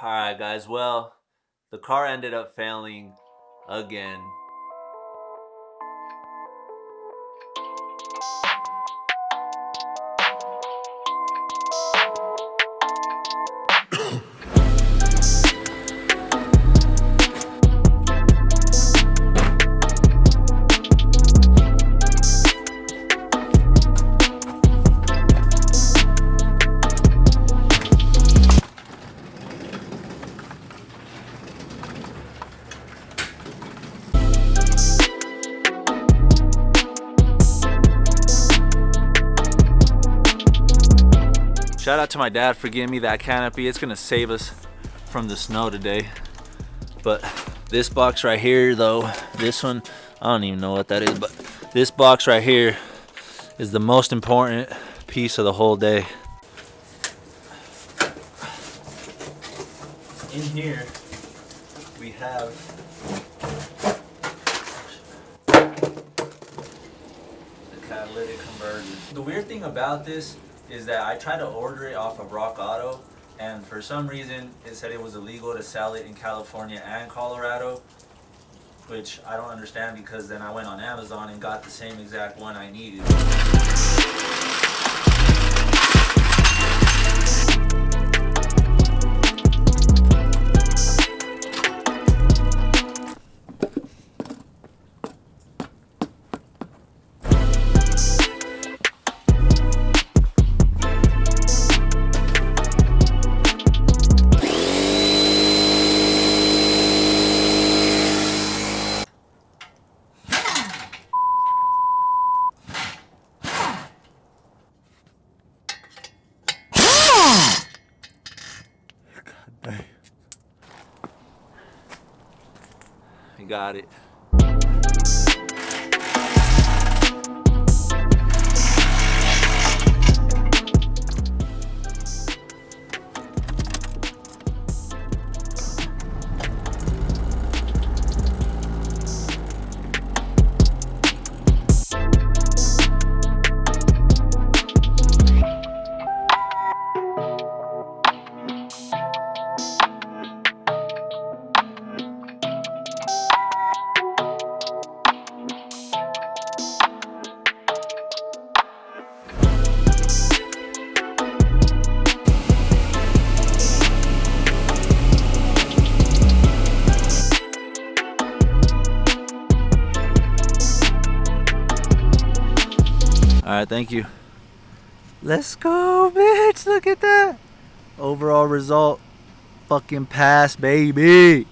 Alright guys, well, the car ended up failing again. Shout out to my dad for giving me that canopy. It's gonna save us from the snow today. But this box right here though, this one, I don't even know what that is, but this box right here is the most important piece of the whole day. In here, we have the catalytic converter. The weird thing about this is that I tried to order it off of Rock Auto, and for some reason it said it was illegal to sell it in California and Colorado, which I don't understand, because then I went on Amazon and got the same exact one I needed. We got it. Alright, thank you. Let's go, bitch. Look at that. Overall result, fucking pass, baby.